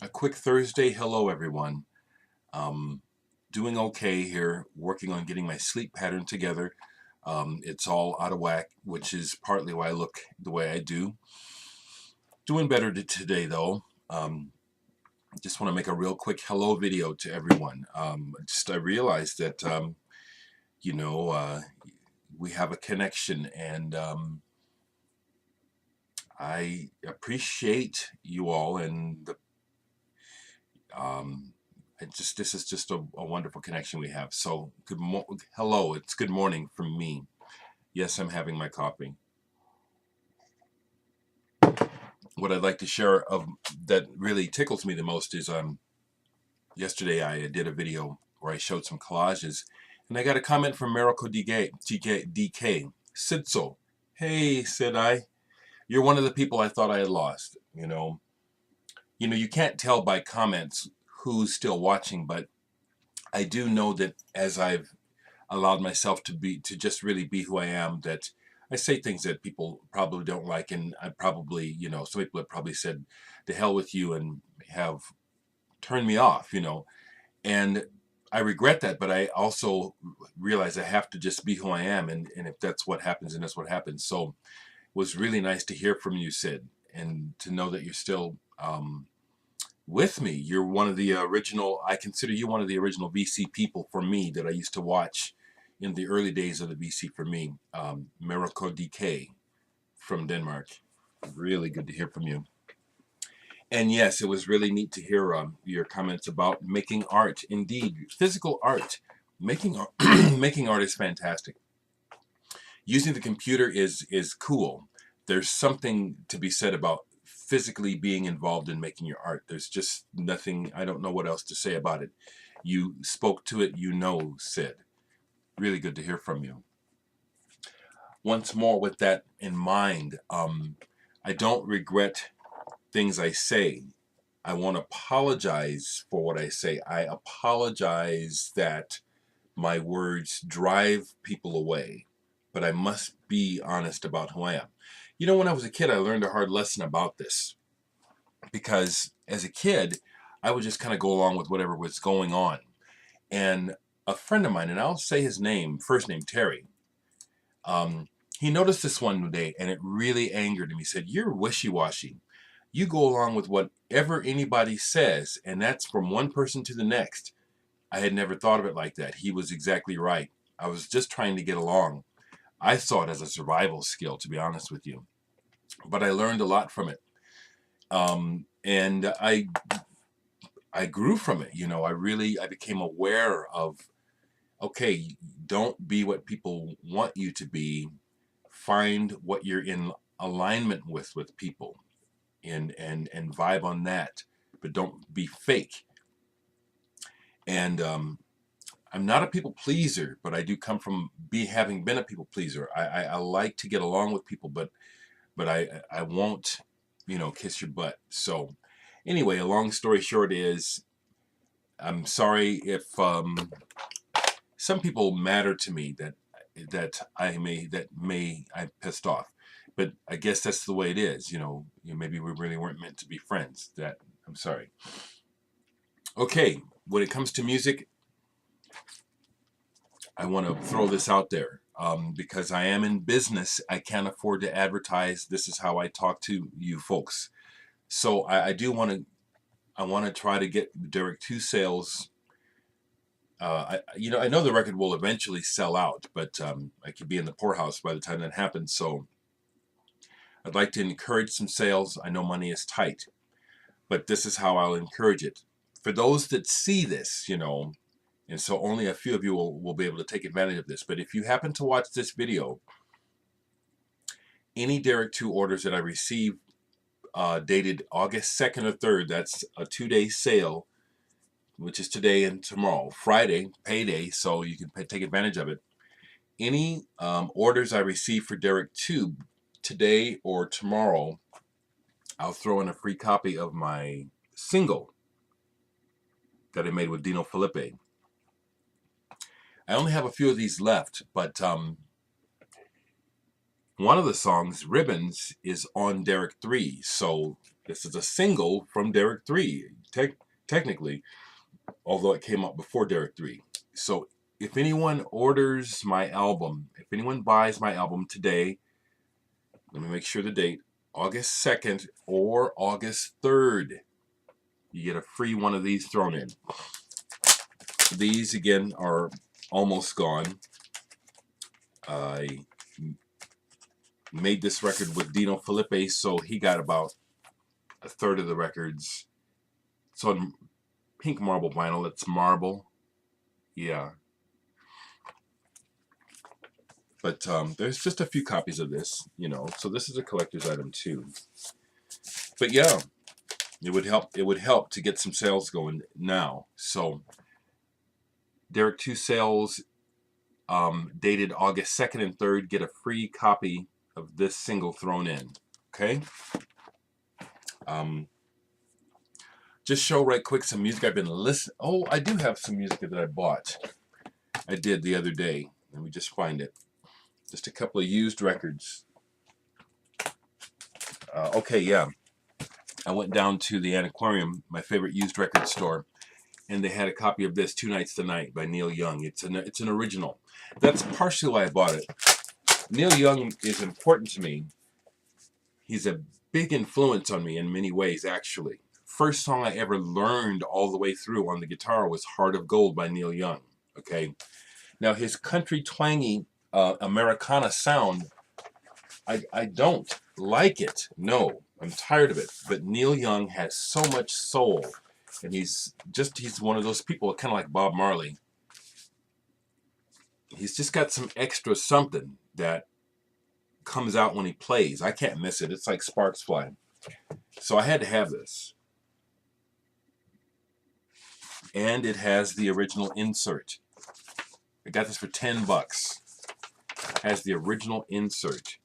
A quick Thursday hello, everyone. Um, Doing okay here, working on getting my sleep pattern together. It's all out of whack, which is partly why I look the way I do. Doing better today, though. Just want to make a real quick hello video to everyone. I realized that, you know, uh, we have a connection, and I appreciate you all, and um, this is just a wonderful connection we have. So hello, it's good morning from me. Yes, I'm having my coffee. What I'd like to share of that really tickles me the most is yesterday I did a video where I showed some collages, and I got a comment from Miracle DK. Sidso, hey, said I, you're one of the people I thought I had lost. You can't tell by comments who's still watching, but I do know that as I've allowed myself to just really be who I am, that I say things that people probably don't like, and I probably, some people have probably said to hell with you and have turned me off, and I regret that, but I also realize I have to just be who I am, and if that's what happens, and that's what happens. So it was really nice to hear from you, Sid, and to know that you're still with me. You're one of the original, I consider you one of the original VC people for me that I used to watch in the early days of the VC for me. Miracle DK from Denmark. Really good to hear from you. And yes, it was really neat to hear your comments about making art. Indeed, physical art. Making art, making art is fantastic. Using the computer is cool. There's something to be said about physically being involved in making your art. There's just nothing, I don't know what else to say about it. You spoke to it, Sid. Really good to hear from you. Once more, with that in mind, I don't regret things I say. I won't apologize for what I say. I apologize that my words drive people away, but I must be honest about who I am. When I was a kid, I learned a hard lesson about this, because as a kid, I would just kind of go along with whatever was going on. And a friend of mine, and I'll say his name, first name Terry, he noticed this one day, and it really angered him. He said, "You're wishy-washy. You go along with whatever anybody says, and that's from one person to the next." I had never thought of it like that. He was exactly right. I was just trying to get along. I saw it as a survival skill, to be honest with you. But I learned a lot from it. And I grew from it. I became aware of, okay, don't be what people want you to be. Find what you're in alignment with people, and vibe on that, but don't be fake. And I'm not a people pleaser, but I do come from having been a people pleaser. I like to get along with people, but I won't, kiss your butt. So anyway, a long story short is, I'm sorry if some people matter to me I pissed off, but I guess that's the way it is. Maybe we really weren't meant to be friends. I'm sorry. Okay, when it comes to music, I want to throw this out there, because I am in business. I can't afford to advertise. This is how I talk to you folks. So I do want to. I want to try to get Dereck 2 sales. I know the record will eventually sell out, but I could be in the poorhouse by the time that happens. So I'd like to encourage some sales. I know money is tight, but this is how I'll encourage it. For those that see this, and so only a few of you will be able to take advantage of this. But if you happen to watch this video, any Dereck 2 orders that I receive dated August 2nd or 3rd, that's a 2-day sale, which is today and tomorrow. Friday, payday, so you can take advantage of it. Any orders I receive for Dereck 2 today or tomorrow, I'll throw in a free copy of my single that I made with Dino Felipe. I only have a few of these left, but one of the songs, Ribbons, is on Dereck 3. So this is a single from Dereck 3. technically, although it came out before Dereck 3. So if anyone orders my album, if anyone buys my album today, let me make sure the date, August 2nd or August 3rd, you get a free one of these thrown in. These, again, are almost gone. I made this record with Dino Felipe, so he got about a third of the records. It's on pink marble vinyl. It's marble. Yeah. But there's just a few copies of this, you know, so this is a collector's item too. But yeah, it would help to get some sales going now. So Dereck 2 sales dated August 2nd and 3rd, get a free copy of this single thrown in. Okay? Just show right quick some music I've been listening. Oh, I do have some music that I bought. I did the other day. Let me just find it. Just a couple of used records. Okay, yeah. I went down to the Antiquarium, my favorite used record store, and they had a copy of this, Two Nights Tonight by Neil Young. It's an original. That's partially why I bought it. Neil Young is important to me. He's a big influence on me in many ways, actually. First song I ever learned all the way through on the guitar was Heart of Gold by Neil Young. Okay? Now, his country twangy Americana sound, I don't like it. No, I'm tired of it. But Neil Young has so much soul, and he's one of those people, kind of like Bob Marley. He's just got some extra something that comes out when he plays. I can't miss it. It's like sparks flying. So I had to have this. And it has the original insert. I got this for $10. Has the original insert.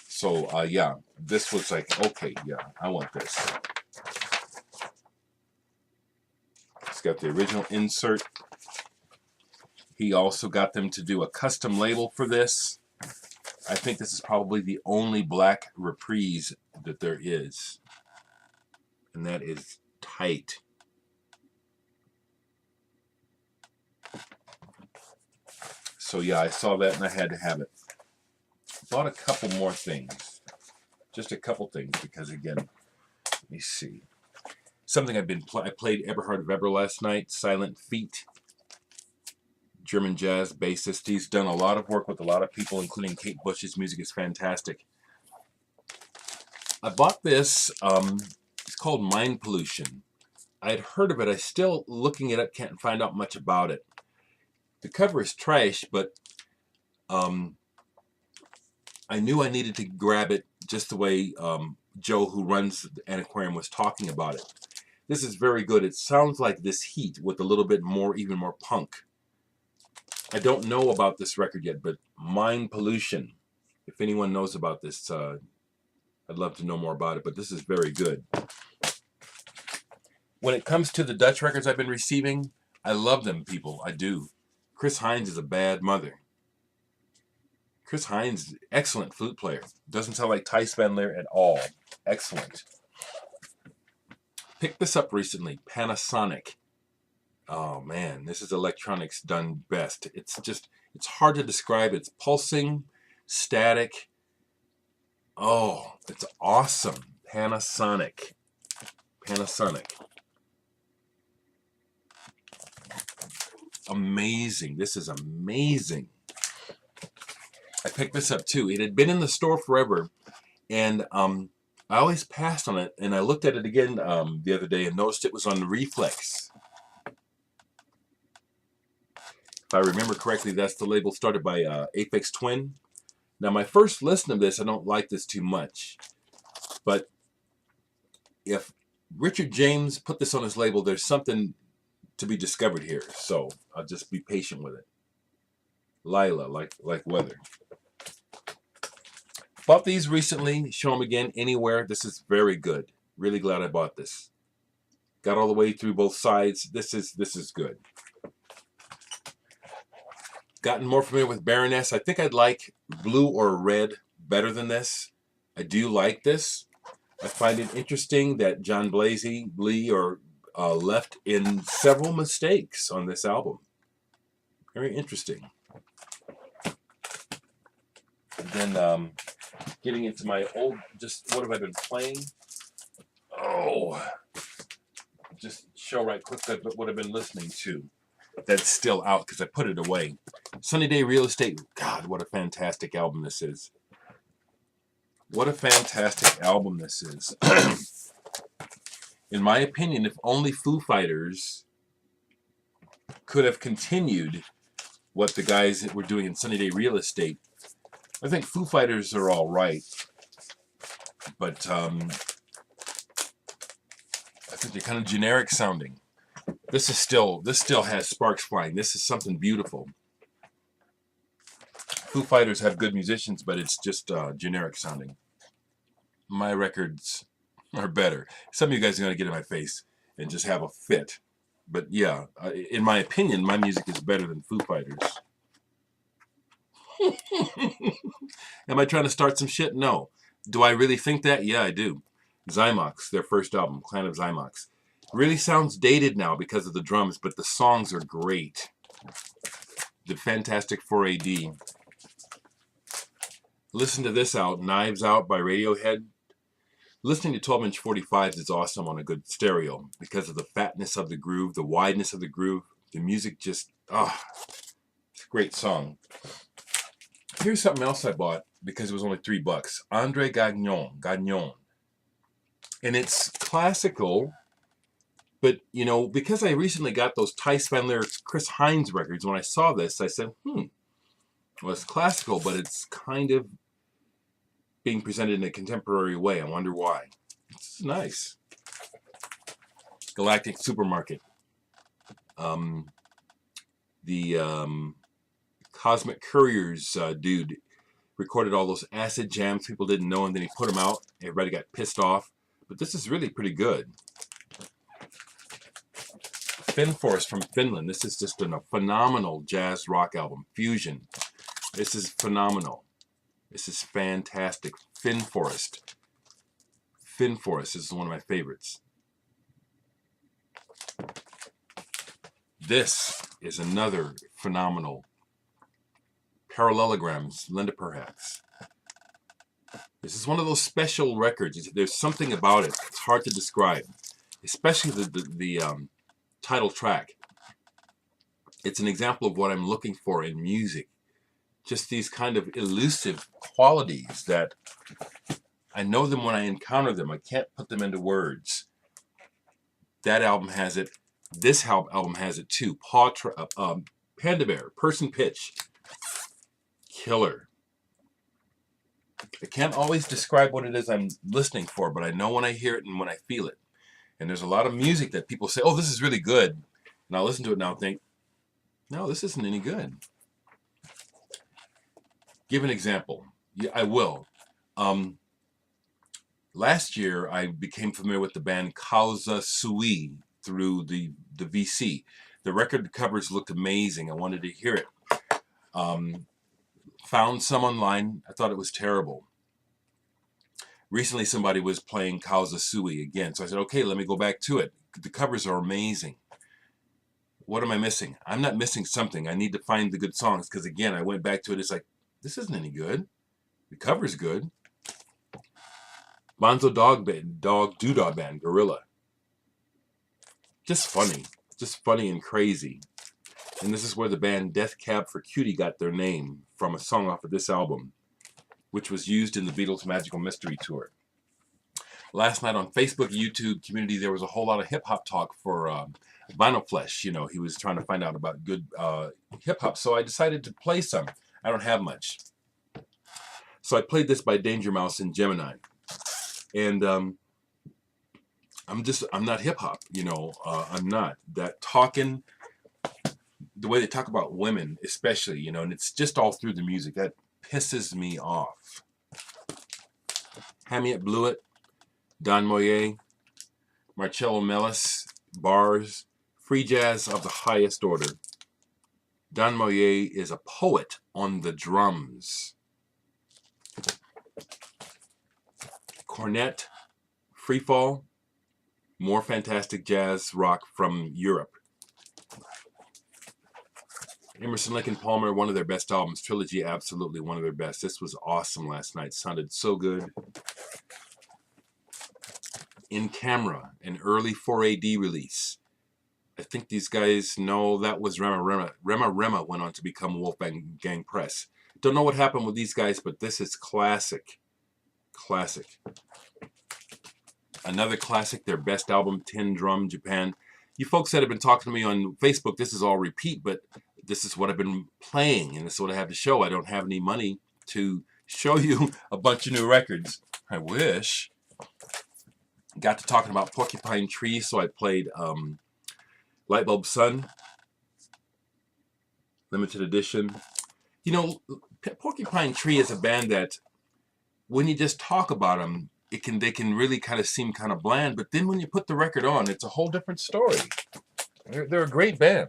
So yeah, this was like, okay, yeah, I want this. It's got the original insert. He also got them to do a custom label for this. I think this is probably the only black reprise that there is. And that is tight. So yeah, I saw that and I had to have it. Bought a couple more things. Just a couple things because, again, let me see. Something I played Eberhard Weber last night, Silent Feet. German jazz bassist. He's done a lot of work with a lot of people, including Kate Bush. His music is fantastic. I bought this. It's called Mind Pollution. I'd heard of it. I still, looking it up, can't find out much about it. The cover is trash, but I knew I needed to grab it just the way Joe, who runs the Antiquarium, was talking about it. This is very good. It sounds like This Heat with a little bit more, even more punk. I don't know about this record yet, but Mind Pollution. If anyone knows about this, I'd love to know more about it, but this is very good. When it comes to the Dutch records I've been receiving, I love them, people. I do. Chris Hines is a bad mother. Chris Hines, excellent flute player. Doesn't sound like Thijs van Leer at all. Excellent. Picked this up recently, Panasonic. Oh man, this is electronics done best. It's hard to describe. It's pulsing, static. Oh, it's awesome. Panasonic. Amazing. This is amazing. I picked this up too. It had been in the store forever, and I always passed on it, and I looked at it again the other day and noticed it was on Reflex. If I remember correctly, that's the label started by Aphex Twin. Now, my first listen of this, I don't like this too much, but if Richard James put this on his label, there's something to be discovered here, so I'll just be patient with it. Lila, like weather. Bought these recently. Show them again anywhere. This is very good. Really glad I bought this. Got all the way through both sides. This is good. Gotten more familiar with Baroness. I think I'd like blue or red better than this. I do like this. I find it interesting that John Lee, or left in several mistakes on this album. Very interesting. And then getting into my old, just what have I been playing? Oh, just show right quick what I've been listening to. That's still out because I put it away. Sunny Day Real Estate. God, what a fantastic album this is. What a fantastic album this is. In my opinion, if only Foo Fighters could have continued what the guys that were doing in Sunny Day Real Estate, I think Foo Fighters are all right, but I think they're kind of generic sounding. This still has sparks flying. This is something beautiful. Foo Fighters have good musicians, but it's just generic sounding. My records are better. Some of you guys are going to get in my face and just have a fit. But yeah, in my opinion, my music is better than Foo Fighters. Am I trying to start some shit? No. Do I really think that? Yeah, I do. Zymox, their first album, Clan of Zymox. Really sounds dated now because of the drums, but the songs are great. The Fantastic 4AD. Listen to this out, Knives Out by Radiohead. Listening to 12-inch 45s is awesome on a good stereo because of the fatness of the groove, the wideness of the groove. The music just, it's a great song. Here's something else I bought because it was only $3. Andre Gagnon. And it's classical, but, you know, because I recently got those Tice Van Lyrics Chris Hines records, when I saw this, I said, well, it's classical, but it's kind of being presented in a contemporary way. I wonder why. It's nice. Galactic Supermarket. The Cosmic Couriers dude recorded all those acid jams people didn't know, and then he put them out. Everybody got pissed off. But this is really pretty good. Finforest from Finland. This is just a phenomenal jazz rock album. Fusion. This is phenomenal. This is fantastic. Finforest. Finforest is one of my favorites. This is another phenomenal. Parallelograms, Linda Perhaps. This is one of those special records. There's something about it. It's hard to describe, especially the title track. It's an example of what I'm looking for in music. Just these kind of elusive qualities that I know them when I encounter them. I can't put them into words. That album has it. This album has it too. Panda Bear, Person Pitch. Killer. I can't always describe what it is I'm listening for, but I know when I hear it and when I feel it. And there's a lot of music that people say, oh, this is really good. And I'll listen to it now and think, no, this isn't any good. Give an example. Yeah, I will. Last year, I became familiar with the band Causa Sui through the VC. The record covers looked amazing. I wanted to hear it. Found some online. I thought it was terrible. Recently, somebody was playing Causa Sui again. So I said, okay, let me go back to it. The covers are amazing. What am I missing? I'm not missing something. I need to find the good songs. Because again, I went back to it. It's like, this isn't any good. The cover's good. Bonzo Dog Doodah Band, Gorilla. Just funny and crazy. And this is where the band Death Cab for Cutie got their name, from a song off of this album, which was used in the Beatles' Magical Mystery Tour. Last night on Facebook, YouTube community, there was a whole lot of hip-hop talk for Vinyl Flesh. You know, he was trying to find out about good hip-hop, so I decided to play some. I don't have much. So I played this by Danger Mouse and Gemini. And I'm not hip-hop, you know. I'm not. That talking, the way they talk about women, especially, you know, and it's just all through the music. That pisses me off. Hamiet Blewett, Don Moye, Marcello Mellis, bars, free jazz of the highest order. Don Moye is a poet on the drums. Cornet, Freefall, More fantastic jazz rock from Europe. Emerson, Lake and Palmer, one of their best albums. Trilogy, absolutely one of their best. This was awesome last night. Sounded so good. In Camera, an early 4AD release. I think these guys know that was Rema Rema. Rema Rema went on to become Wolfgang Gang Press. Don't know what happened with these guys, but this is classic. Classic. Another classic, their best album, Tin Drum Japan. You folks that have been talking to me on Facebook, this is all repeat, but this is what I've been playing, and this is what I have to show. I don't have any money to show you a bunch of new records. I wish. Got to talking about Porcupine Tree, so I played Lightbulb Sun, limited edition. You know, Porcupine Tree is a band that, when you just talk about them, they can really kind of seem kind of bland, but then when you put the record on, it's a whole different story. They're a great band.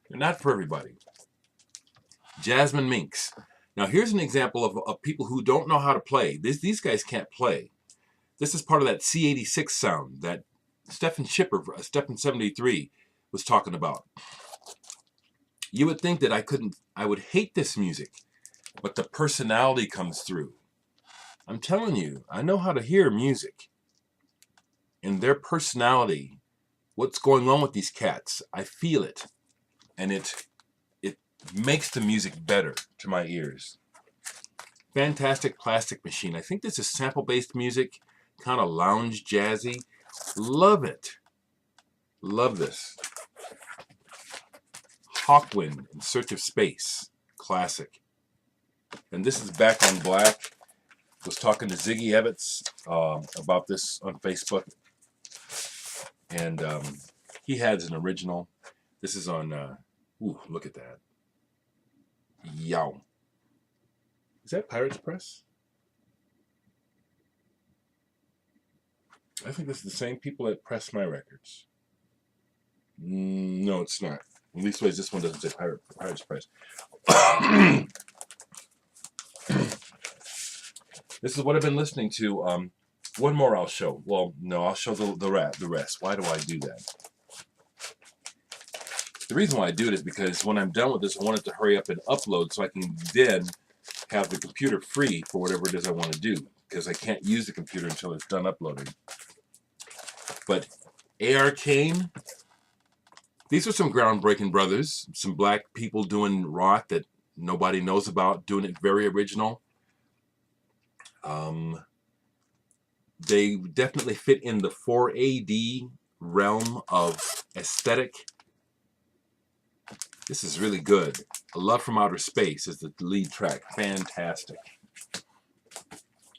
They're not for everybody. Jasmine Minks. Now here's an example of people who don't know how to play. These guys can't play. This is part of that C86 sound that Stephen Schipper, Stephen 73, was talking about. You would think that I would hate this music, but the personality comes through. I'm telling you, I know how to hear music. And their personality, what's going on with these cats, I feel it. And it makes the music better to my ears. Fantastic Plastic Machine. I think this is sample-based music, kind of lounge jazzy. Love it. Love this. Hawkwind, In Search of Space. Classic. And this is Back on Black. Was talking to Ziggy Evetts about this on Facebook, and he has an original. This is on, ooh, look at that. Yow. Is that Pirates Press? I think this is the same people that press my records. No, it's not. At least this one doesn't say Pirates Press. This is what I've been listening to. One more I'll show. Well, no, I'll show the rest. Why do I do that? The reason why I do it is because when I'm done with this, I want it to hurry up and upload so I can then have the computer free for whatever it is I want to do, because I can't use the computer until it's done uploading. But A.R. Kane, these are some groundbreaking brothers, some black people doing rock that nobody knows about, doing it very original. They definitely fit in the 4AD realm of aesthetic. This is really good. A Love from Outer Space is the lead track. Fantastic.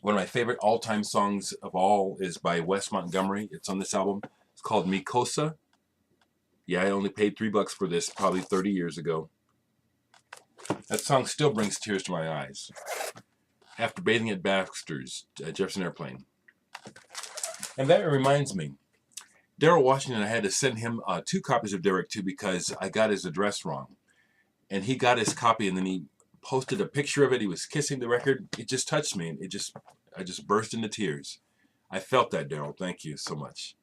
One of my favorite all-time songs of all is by Wes Montgomery. It's on this album. It's called Mikosa. Yeah, I only paid $3 for this probably 30 years ago. That song still brings tears to my eyes. After Bathing at Baxter's, Jefferson Airplane. And that reminds me, Daryl Washington, I had to send him 2 copies of Dereck too, because I got his address wrong. And he got his copy, and then he posted a picture of it. He was kissing the record. It just touched me, and I just burst into tears. I felt that, Daryl. Thank you so much.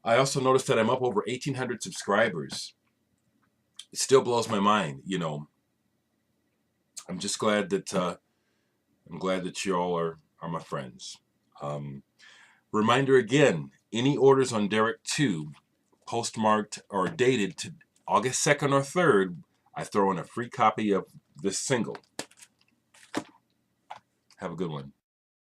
I also noticed that I'm up over 1,800 subscribers. It still blows my mind, you know. I'm just glad that you all are my friends. Reminder again, any orders on Dereck 2 postmarked or dated to August 2nd or 3rd, I throw in a free copy of this single. Have a good one.